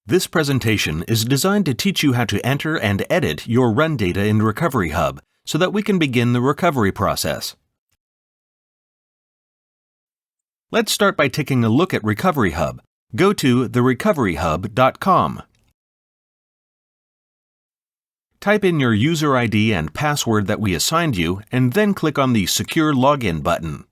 This presentation is designed to teach you how to enter and edit your run data in Recovery Hub so that we can begin the recovery process. Let's start by taking a look at Recovery Hub. Go to therecoveryhub.com. Type in your user ID and password that we assigned you, and then click on the Secure Login button.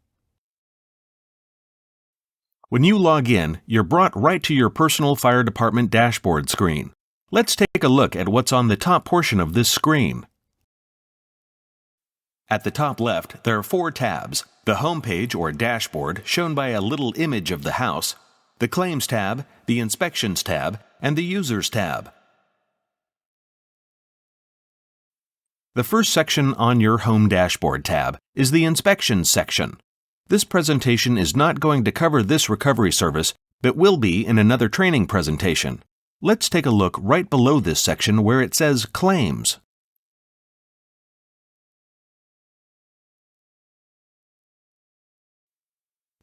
When you log in, you're brought right to your personal fire department dashboard screen. Let's take a look at what's on the top portion of this screen. At the top left, there are 4 tabs: the Home page or dashboard, shown by a little image of the house, the Claims tab, the Inspections tab, and the Users tab. The first section on your Home Dashboard tab is the Inspections section. This presentation is not going to cover this recovery service, but will be in another training presentation. Let's take a look right below this section where it says Claims.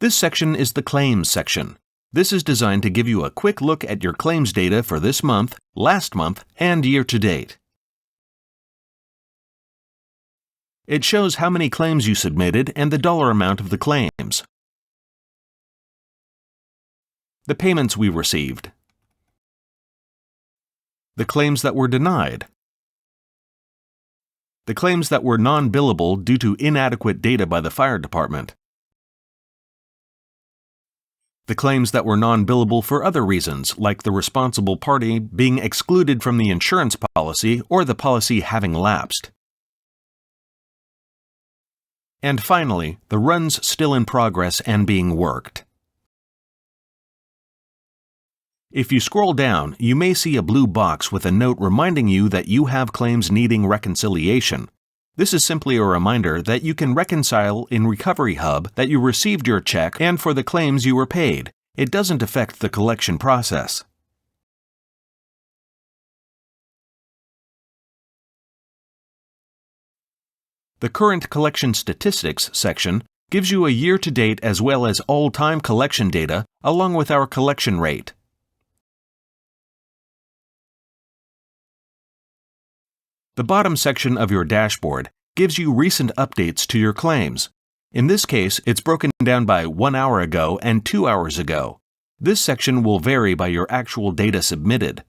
This section is the Claims section. This is designed to give you a quick look at your claims data for this month, last month, and year to date. It shows how many claims you submitted and the dollar amount of the claims. The payments we received. The claims that were denied. The claims that were non-billable due to inadequate data by the fire department. The claims that were non-billable for other reasons, like the responsible party being excluded from the insurance policy or the policy having lapsed. And finally, the runs still in progress and being worked. If you scroll down, you may see a blue box with a note reminding you that you have claims needing reconciliation. This is simply a reminder that you can reconcile in Recovery Hub that you received your check and for the claims you were paid. It doesn't affect the collection process. The Current Collection Statistics section gives you a year-to-date as well as all-time collection data along with our collection rate. The bottom section of your dashboard gives you recent updates to your claims. In this case, it's broken down by 1 hour ago and 2 hours ago. This section will vary by your actual data submitted.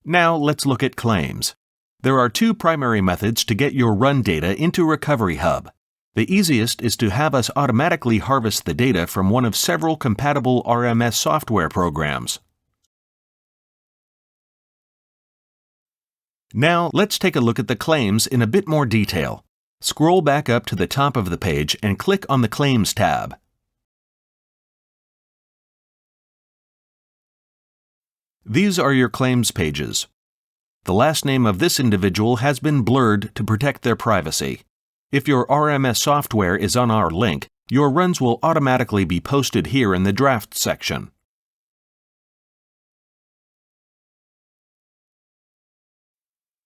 Now let's look at claims. There are 2 primary methods to get your run data into Recovery Hub. The easiest is to have us automatically harvest the data from one of several compatible RMS software programs. Now let's take a look at the claims in a bit more detail. Scroll back up to the top of the page and click on the Claims tab. These are your claims pages. The last name of this individual has been blurred to protect their privacy. If your RMS software is on our link, your runs will automatically be posted here in the Draft section.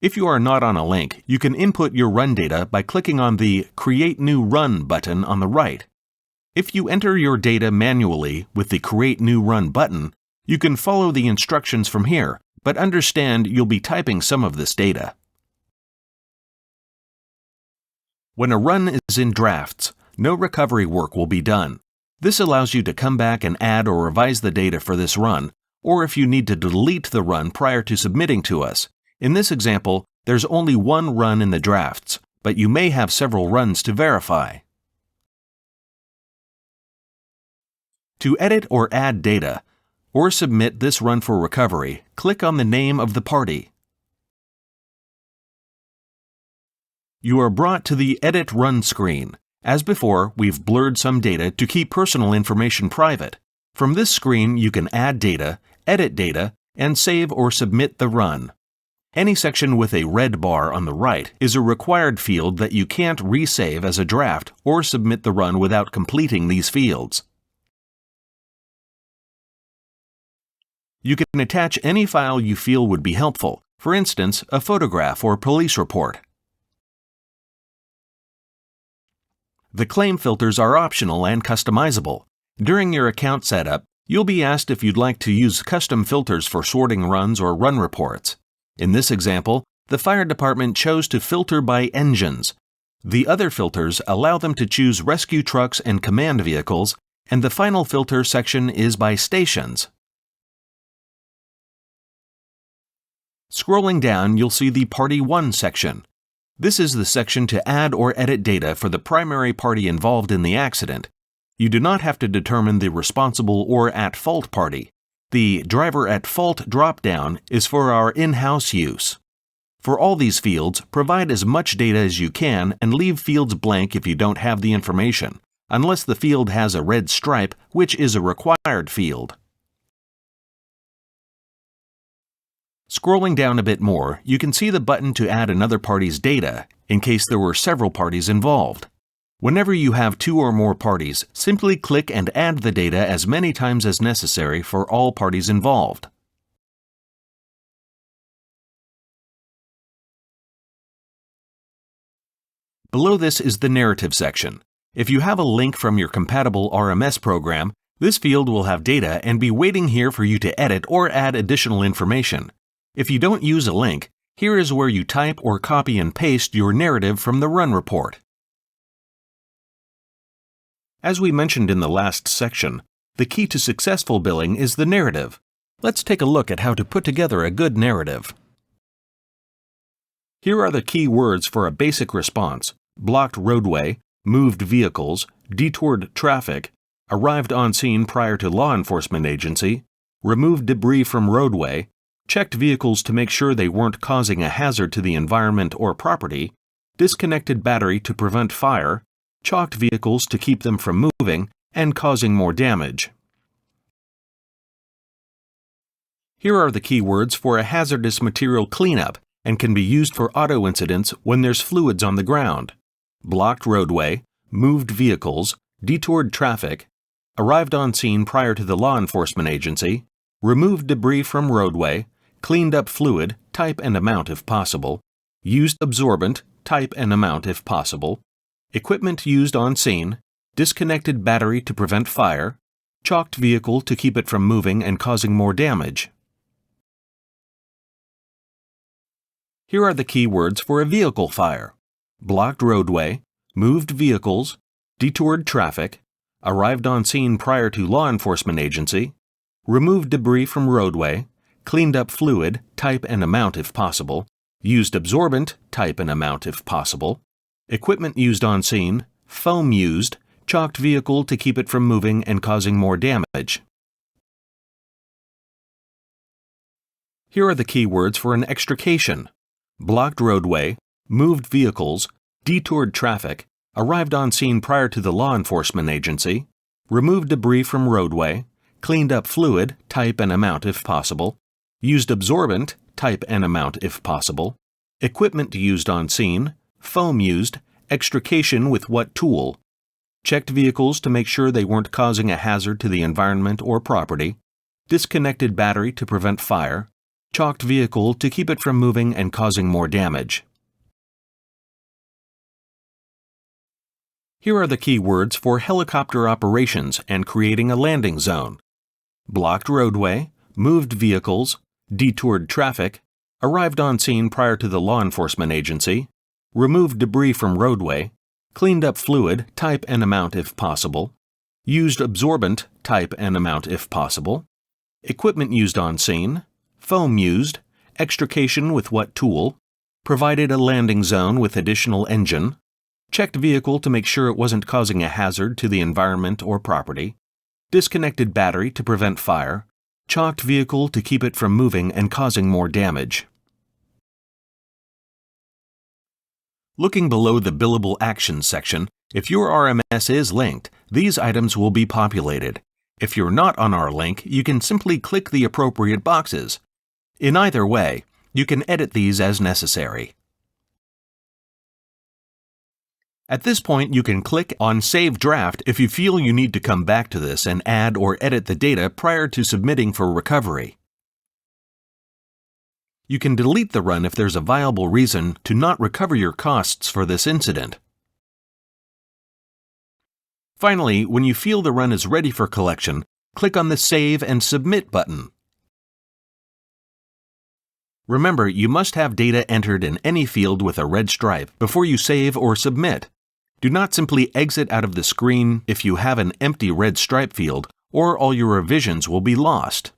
If you are not on a link, you can input your run data by clicking on the Create New Run button on the right. If you enter your data manually with the Create New Run button, you can follow the instructions from here, but understand you'll be typing some of this data. When a run is in drafts, no recovery work will be done. This allows you to come back and add or revise the data for this run, or if you need to delete the run prior to submitting to us. In this example, there's only 1 run in the drafts, but you may have several runs to verify. To edit or add data, or submit this run for recovery, click on the name of the party. You are brought to the Edit Run screen. As before, we've blurred some data to keep personal information private. From this screen, you can add data, edit data, and save or submit the run. Any section with a red bar on the right is a required field that you can't resave as a draft or submit the run without completing these fields. You can attach any file you feel would be helpful, for instance, a photograph or police report. The claim filters are optional and customizable. During your account setup, You'll be asked if you'd like to use custom filters for sorting runs or run reports. In this example, the fire department chose to filter by engines. The other filters allow them to choose rescue trucks and command vehicles, and the final filter section is by stations. Scrolling down, you'll see the Party 1 section. This is the section to add or edit data for the primary party involved in the accident. You do not have to determine the responsible or at-fault party. The Driver at Fault drop-down is for our in-house use. For all these fields, provide as much data as you can and leave fields blank if you don't have the information, unless the field has a red stripe, which is a required field. Scrolling down a bit more, you can see the button to add another party's data, in case there were several parties involved. Whenever you have two or more parties, simply click and add the data as many times as necessary for all parties involved. Below this is the narrative section. If you have a link from your compatible RMS program, this field will have data and be waiting here for you to edit or add additional information. If you don't use a link, here is where you type or copy and paste your narrative from the run report. As we mentioned in the last section, the key to successful billing is the narrative. Let's take a look at how to put together a good narrative. Here are the key words for a basic response: blocked roadway, moved vehicles, detoured traffic, arrived on scene prior to law enforcement agency, removed debris from roadway, checked vehicles to make sure they weren't causing a hazard to the environment or property, disconnected battery to prevent fire, chalked vehicles to keep them from moving and causing more damage. Here are the keywords for a hazardous material cleanup and can be used for auto incidents when there's fluids on the ground: blocked roadway, moved vehicles, detoured traffic, arrived on scene prior to the law enforcement agency, removed debris from roadway, cleaned up fluid, type and amount if possible, used absorbent, type and amount if possible, equipment used on scene, disconnected battery to prevent fire, chalked vehicle to keep it from moving and causing more damage. Here are the keywords for a vehicle fire: blocked roadway, moved vehicles, detoured traffic, arrived on scene prior to law enforcement agency, removed debris from roadway, cleaned up fluid, type and amount if possible, used absorbent, type and amount if possible, equipment used on scene, foam used, chalked vehicle to keep it from moving and causing more damage. Here are the keywords for an extrication: blocked roadway, moved vehicles, detoured traffic, arrived on scene prior to the law enforcement agency, removed debris from roadway, cleaned up fluid, type and amount if possible, used absorbent, type and amount if possible, equipment used on scene, foam used, extrication with what tool, checked vehicles to make sure they weren't causing a hazard to the environment or property, disconnected battery to prevent fire, chalked vehicle to keep it from moving and causing more damage. Here are the keywords for helicopter operations and creating a landing zone: blocked roadway, moved vehicles, detoured traffic, arrived on scene prior to the law enforcement agency, removed debris from roadway, cleaned up fluid, type and amount if possible, used absorbent, type and amount if possible, equipment used on scene, foam used, extrication with what tool, provided a landing zone with additional engine, checked vehicle to make sure it wasn't causing a hazard to the environment or property, disconnected battery to prevent fire, chalked vehicle to keep it from moving and causing more damage. Looking below the Billable Actions section, if your RMS is linked, these items will be populated. If you're not on our link, you can simply click the appropriate boxes. In either way, you can edit these as necessary. At this point, you can click on Save Draft if you feel you need to come back to this and add or edit the data prior to submitting for recovery. You can delete the run if there's a viable reason to not recover your costs for this incident. Finally, when you feel the run is ready for collection, click on the Save and Submit button. Remember, you must have data entered in any field with a red stripe before you save or submit. Do not simply exit out of the screen if you have an empty red stripe field, or all your revisions will be lost.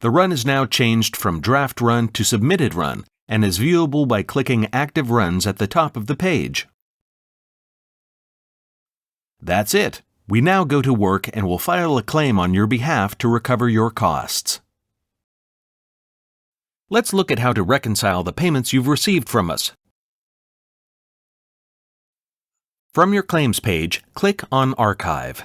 The run is now changed from Draft Run to Submitted Run and is viewable by clicking Active Runs at the top of the page. That's it. We now go to work and will file a claim on your behalf to recover your costs. Let's look at how to reconcile the payments you've received from us. From your claims page, click on Archive.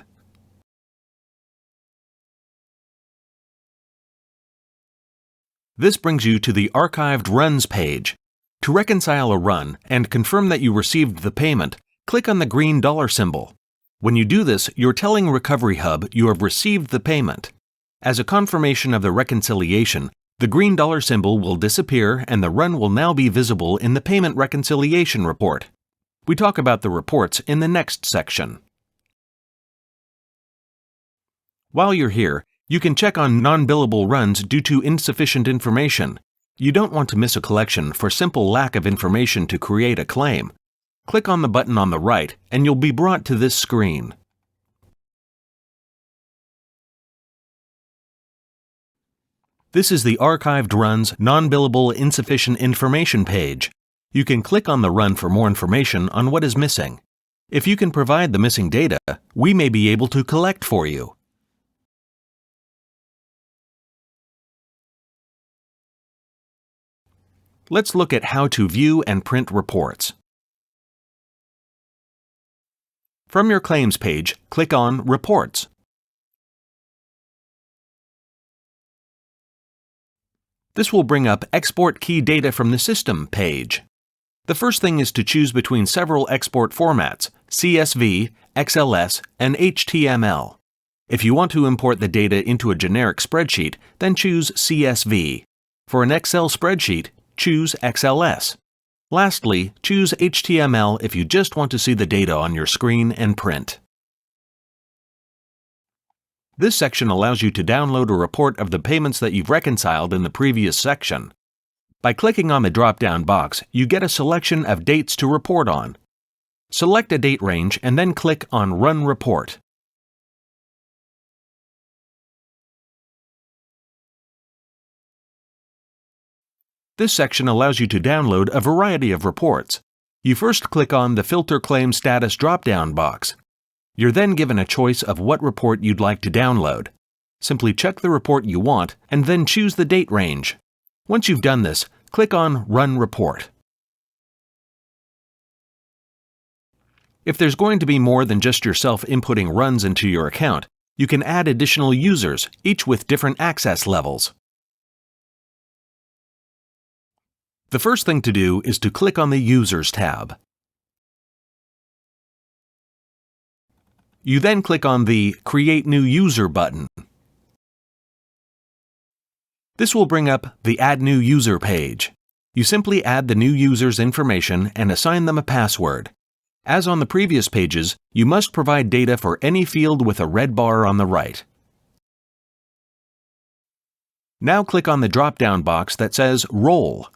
This brings you to the Archived Runs page. To reconcile a run and confirm that you received the payment, click on the green dollar symbol. When you do this, you're telling Recovery Hub you have received the payment. As a confirmation of the reconciliation, the green dollar symbol will disappear and the run will now be visible in the Payment Reconciliation Report. We talk about the reports in the next section. While you're here, you can check on non-billable runs due to insufficient information. You don't want to miss a collection for simple lack of information to create a claim. Click on the button on the right and you'll be brought to this screen. This is the Archived Runs Non-Billable Insufficient Information page. You can click on the run for more information on what is missing. If you can provide the missing data, we may be able to collect for you. Let's look at how to view and print reports. From your claims page, click on Reports. This will bring up Export Key Data from the System page. The first thing is to choose between several export formats: CSV, XLS, and HTML. If you want to import the data into a generic spreadsheet, then choose CSV. For an Excel spreadsheet, choose XLS. Lastly, choose HTML if you just want to see the data on your screen and print. This section allows you to download a report of the payments that you've reconciled in the previous section. By clicking on the drop-down box, you get a selection of dates to report on. Select a date range and then click on Run Report. This section allows you to download a variety of reports. You first click on the Filter Claim Status drop-down box. You're then given a choice of what report you'd like to download. Simply check the report you want and then choose the date range. Once you've done this, click on Run Report. If there's going to be more than just yourself inputting runs into your account, you can add additional users, each with different access levels. The first thing to do is to click on the Users tab. You then click on the Create New User button. This will bring up the Add New User page. You simply add the new user's information and assign them a password. As on the previous pages, you must provide data for any field with a red bar on the right. Now click on the drop-down box that says Role.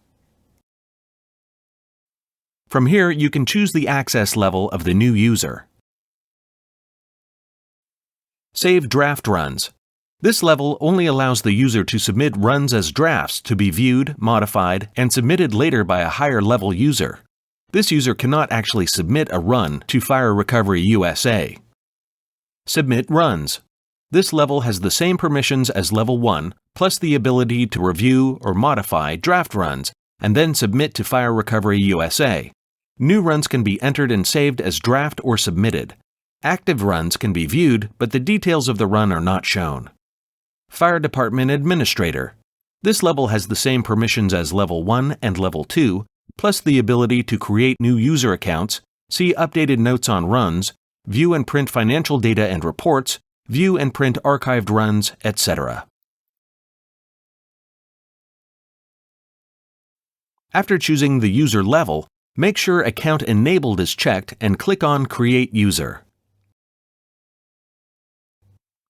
From here, you can choose the access level of the new user. Save draft runs. This level only allows the user to submit runs as drafts to be viewed, modified, and submitted later by a higher-level user. This user cannot actually submit a run to Fire Recovery USA. Submit runs. This level has the same permissions as Level 1, plus the ability to review or modify draft runs, and then submit to Fire Recovery USA. New runs can be entered and saved as draft or submitted. Active runs can be viewed, but the details of the run are not shown. Fire Department Administrator. This level has the same permissions as Level 1 and Level 2, plus the ability to create new user accounts, see updated notes on runs, view and print financial data and reports, view and print archived runs, etc. After choosing the user level, make sure Account Enabled is checked and click on Create User.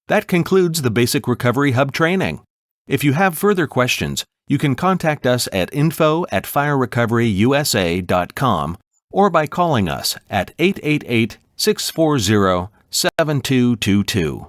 That concludes the Basic Recovery Hub training. If you have further questions, you can contact us at info@firerecoveryusa.com or by calling us at 888-640-7222.